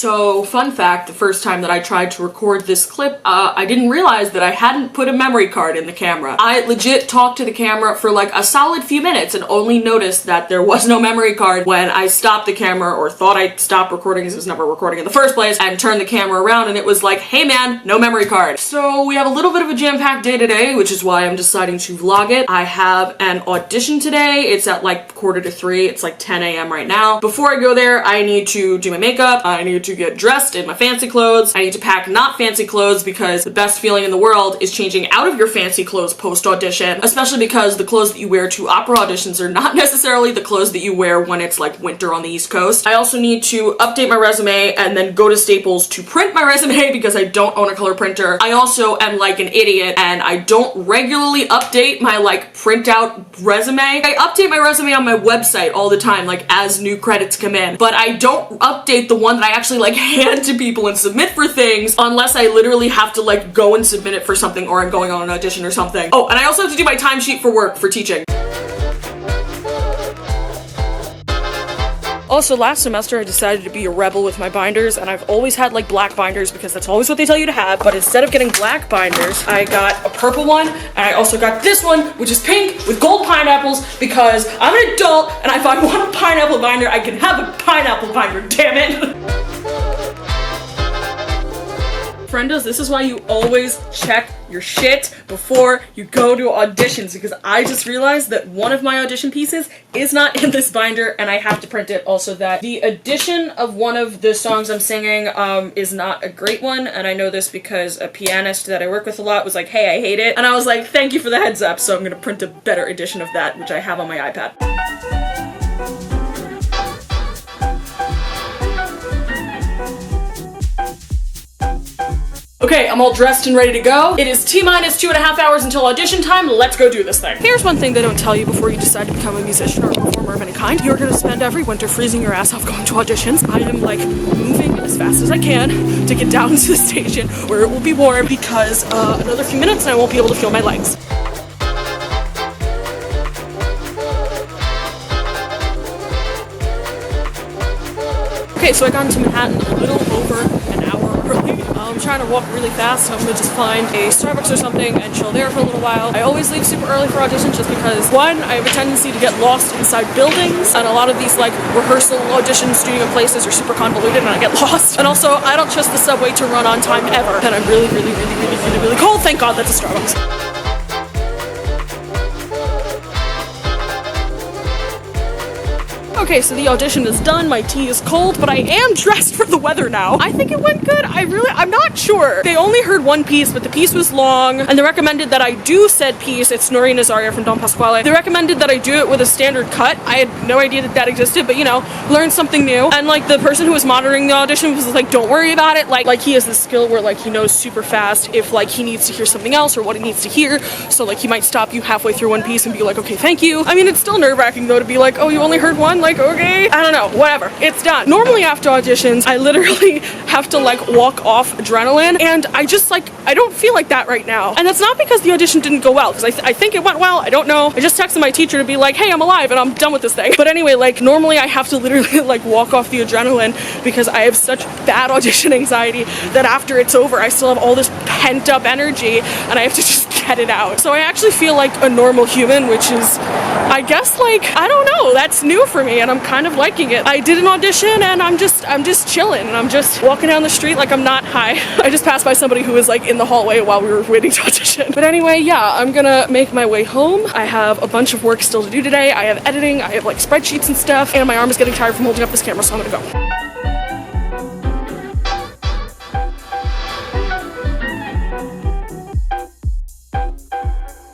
So, fun fact, the first time that I tried to record this clip, I didn't realize that I hadn't put a memory card in the camera. I legit talked to the camera for like a solid few minutes and only noticed that there was no memory card when I stopped the camera, or thought I stopped recording because it was never recording in the first place, and turned the camera around and it was like, hey man, no memory card. So we have a little bit of a jam-packed day today, which is why I'm deciding to vlog it. I have an audition today. It's at like 2:45. It's like 10 a.m. right now. Before I go there, I need to do my makeup. I need to get dressed in my fancy clothes. I need to pack not fancy clothes because the best feeling in the world is changing out of your fancy clothes post-audition, especially because the clothes that you wear to opera auditions are not necessarily the clothes that you wear when it's like winter on the East Coast. I also need to update my resume and then go to Staples to print my resume because I don't own a color printer. I also am like an idiot and I don't regularly update my like printout resume. I update my resume on my website all the time, like as new credits come in, but I don't update the one that I actually like hand to people and submit for things unless I literally have to like go and submit it for something, or I'm going on an audition or something. Oh, and I also have to do my timesheet for work for teaching. Also, last semester I decided to be a rebel with my binders, and I've always had like black binders because that's always what they tell you to have, but instead of getting black binders, I got a purple one, and I also got this one, which is pink with gold pineapples, because I'm an adult, and if I want a pineapple binder, I can have a pineapple binder, damn it! Friendos, this is why you always check your shit before you go to auditions, because I just realized that one of my audition pieces is not in this binder and I have to print it. Also, that the addition of one of the songs I'm singing is not a great one, and I know this because a pianist that I work with a lot was like, hey, I hate it, and I was like, thank you for the heads up, so I'm gonna print a better edition of that, which I have on my iPad. Okay, I'm all dressed and ready to go. It is T-minus 2.5 hours until audition time. Let's go do this thing. Here's one thing they don't tell you before you decide to become a musician or a performer of any kind. You're gonna spend every winter freezing your ass off going to auditions. I am like moving as fast as I can to get down to the station where it will be warm, because another few minutes and I won't be able to feel my legs. Okay, so I got into Manhattan a little over an hour early. I'm trying to walk really fast, so I'm gonna just find a Starbucks or something and chill there for a little while. I always leave super early for auditions just because, one, I have a tendency to get lost inside buildings, and a lot of these like rehearsal audition studio places are super convoluted and I get lost. And also, I don't trust the subway to run on time ever. And I'm really cold. Thank God that's a Starbucks. Okay, so the audition is done, my tea is cold, but I am dressed for the weather now. I think it went good. I'm not sure. They only heard one piece, but the piece was long, and they recommended that I do said piece. It's Noreen Azaria from Don Pasquale. They recommended that I do it with a standard cut. I had no idea that that existed, but you know, learned something new. And like the person who was monitoring the audition was like, don't worry about it. Like he has this skill where like he knows super fast if like he needs to hear something else or what he needs to hear. So like he might stop you halfway through one piece and be like, okay, thank you. I mean, it's still nerve-wracking though to be like, oh, you only heard one? Like, okay, I don't know, whatever, it's done. Normally after auditions, I literally have to like walk off adrenaline, and I don't feel like that right now. And that's not because the audition didn't go well, because I think it went well, I don't know. I just texted my teacher to be like, hey, I'm alive and I'm done with this thing. But anyway, like normally I have to literally like walk off the adrenaline because I have such bad audition anxiety that after it's over, I still have all this pent up energy and I have to just get it out. So I actually feel like a normal human, which is, I guess, like, I don't know, that's new for me and I'm kind of liking it. I did an audition and I'm just chilling and I'm just walking down the street like I'm not high. I just passed by somebody who was like in the hallway while we were waiting to audition. But anyway, yeah, I'm gonna make my way home. I have a bunch of work still to do today. I have editing, I have like spreadsheets and stuff, and my arm is getting tired from holding up this camera, so I'm gonna go.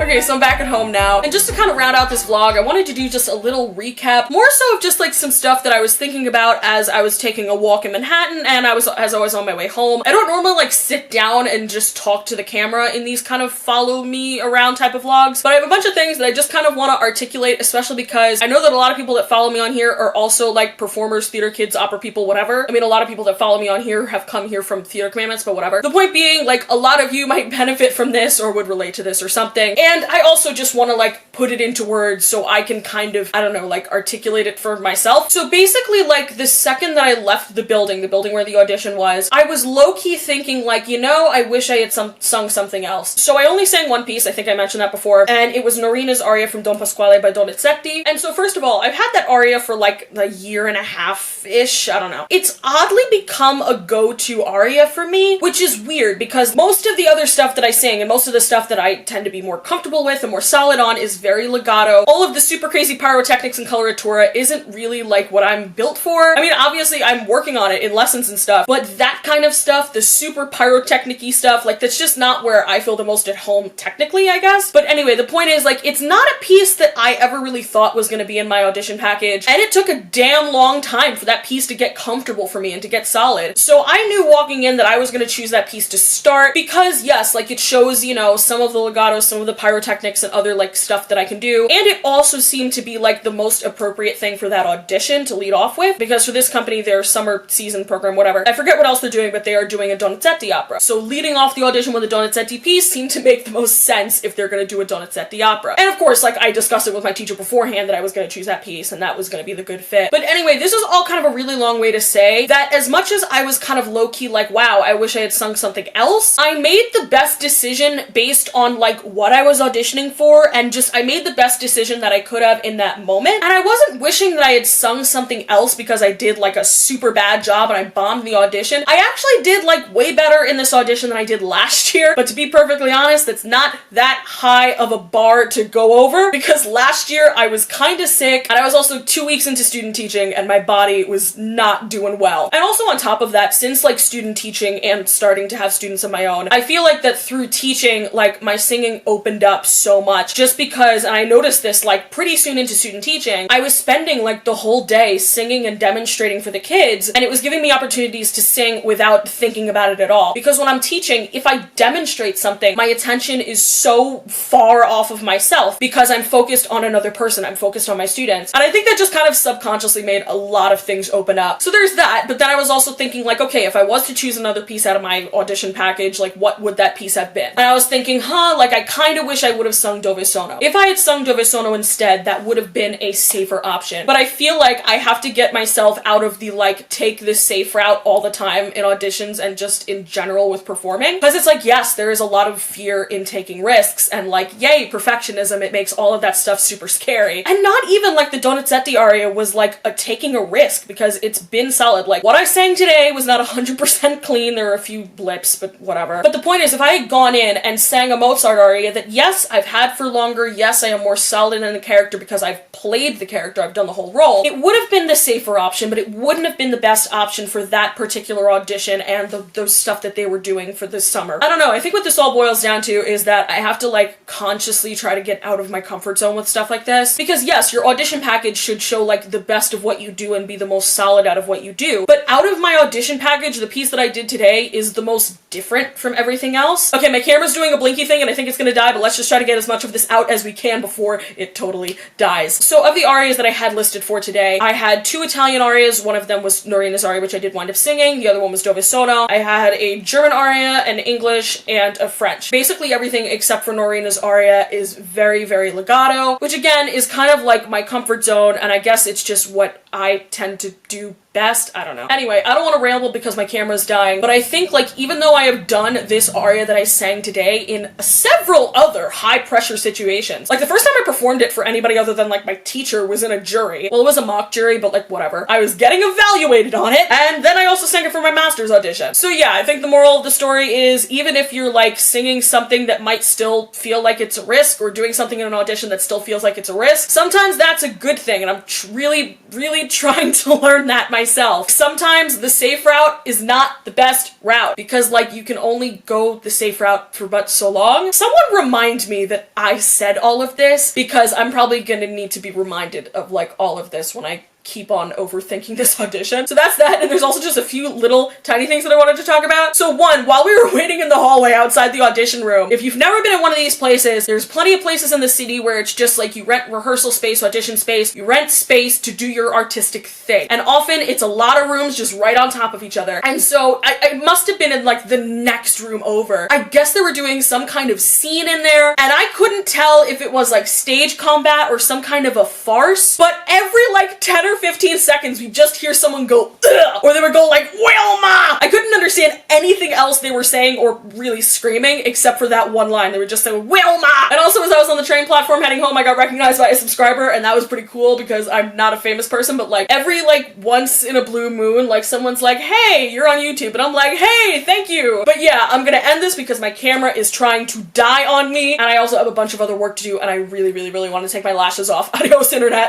Okay, so I'm back at home now, and just to kind of round out this vlog, I wanted to do just a little recap, more so of just like some stuff that I was thinking about as I was taking a walk in Manhattan and as I was on my way home. I don't normally like sit down and just talk to the camera in these kind of follow me around type of vlogs, but I have a bunch of things that I just kind of want to articulate, especially because I know that a lot of people that follow me on here are also like performers, theater kids, opera people, whatever. I mean, a lot of people that follow me on here have come here from Theater Commandments, but whatever. The point being, like, a lot of you might benefit from this or would relate to this or something, and And I also just want to like put it into words so I can kind of, I don't know, like articulate it for myself. So basically, like the second that I left the building where the audition was, I was low-key thinking like, you know, I wish I had sung something else. So I only sang one piece, I think I mentioned that before, and it was Norina's aria from Don Pasquale by Donizetti. And so first of all, I've had that aria for like a year and a half-ish, I don't know. It's oddly become a go-to aria for me, which is weird because most of the other stuff that I sing and most of the stuff that I tend to be more comfortable with and more solid on is very legato. All of the super crazy pyrotechnics and coloratura isn't really like what I'm built for. I mean, obviously I'm working on it in lessons and stuff, but that kind of stuff, the super pyrotechnic-y stuff, like that's just not where I feel the most at home technically, I guess. But anyway, the point is like, it's not a piece that I ever really thought was gonna be in my audition package, and it took a damn long time for that piece to get comfortable for me and to get solid. So I knew walking in that I was gonna choose that piece to start because yes, like it shows, you know, some of the legato, some of the pyrotechnics and other like stuff that I can do, and it also seemed to be like the most appropriate thing for that audition to lead off with, because for this company, their summer season program, whatever, I forget what else they're doing, but they are doing a Donizetti opera. So leading off the audition with a Donizetti piece seemed to make the most sense if they're gonna do a Donizetti opera. And of course, like I discussed it with my teacher beforehand that I was gonna choose that piece and that was gonna be the good fit. But anyway, this is all kind of a really long way to say that as much as I was kind of low-key like, wow, I wish I had sung something else, I made the best decision based on like what I was auditioning for, and just I made the best decision that I could have in that moment. And I wasn't wishing that I had sung something else because I did like a super bad job and I bombed the audition. I actually did like way better in this audition than I did last year, but to be perfectly honest, that's not that high of a bar to go over because last year I was kind of sick and I was also 2 weeks into student teaching and my body was not doing well. And also on top of that, since like student teaching and starting to have students of my own, I feel like that through teaching, like my singing opened up so much just because, and I noticed this like pretty soon into student teaching, I was spending like the whole day singing and demonstrating for the kids, and it was giving me opportunities to sing without thinking about it at all. Because when I'm teaching, if I demonstrate something, my attention is so far off of myself because I'm focused on another person, I'm focused on my students. And I think that just kind of subconsciously made a lot of things open up. So there's that, but then I was also thinking like, okay, if I was to choose another piece out of my audition package, like what would that piece have been? And I was thinking, like I kind of wish I would have sung Dove Sono. If I had sung Dove Sono instead, that would have been a safer option. But I feel like I have to get myself out of the like take this safe route all the time in auditions and just in general with performing. Because it's like, yes, there is a lot of fear in taking risks and like, yay, perfectionism, it makes all of that stuff super scary. And not even like the Donizetti aria was like taking a risk because it's been solid. Like what I sang today was not 100% clean, there were a few blips, but whatever. But the point is, if I had gone in and sang a Mozart aria that yes, I've had for longer, yes, I am more solid in the character because I've played the character, I've done the whole role, it would have been the safer option, but it wouldn't have been the best option for that particular audition and those stuff that they were doing for this summer. I don't know, I think what this all boils down to is that I have to like consciously try to get out of my comfort zone with stuff like this. Because yes, your audition package should show like the best of what you do and be the most solid out of what you do. But out of my audition package, the piece that I did today is the most different from everything else. Okay, my camera's doing a blinky thing and I think it's gonna die, but let's just try to get as much of this out as we can before it totally dies. So of the arias that I had listed for today, I had 2 Italian arias. One of them was Norina's aria, which I did wind up singing. The other one was Dove Sono. I had a German aria, an English, and a French. Basically everything except for Norina's aria is very, very legato, which again is kind of like my comfort zone, and I guess it's just what I tend to do best. I don't know. Anyway, I don't want to ramble because my camera's dying, but I think like even though I have done this aria that I sang today in several other high pressure situations, like the first time I performed it for anybody other than like my teacher was in a jury. Well, it was a mock jury, but like whatever. I was getting evaluated on it, and then I also sang it for my master's audition. So yeah, I think the moral of the story is even if you're like singing something that might still feel like it's a risk, or doing something in an audition that still feels like it's a risk, sometimes that's a good thing, and I'm really trying to learn that myself. Sometimes the safe route is not the best route because like you can only go the safe route for but so long. Someone remind me that I said all of this because I'm probably gonna need to be reminded of like all of this when I keep on overthinking this audition. So that's that, and there's also just a few little tiny things that I wanted to talk about. So one, while we were waiting in the hallway outside the audition room, if you've never been in one of these places, there's plenty of places in the city where it's just like you rent rehearsal space, audition space, you rent space to do your artistic thing. And often it's a lot of rooms just right on top of each other. And so I must have been in like the next room over. I guess they were doing some kind of scene in there, and I couldn't tell if it was like stage combat or some kind of a farce, but every like 10 or 15 seconds we just hear someone go ugh, or they would go like Wilma. I couldn't understand anything else they were saying or really screaming except for that one line. They were just saying Wilma. And also as I was on the train platform heading home, I got recognized by a subscriber, and that was pretty cool because I'm not a famous person, but like every like once in a blue moon, like someone's like, hey, you're on YouTube, and I'm like, hey, thank you. But yeah, I'm gonna end this because my camera is trying to die on me, and I also have a bunch of other work to do, and I really, really, really want to take my lashes off. Adios, internet.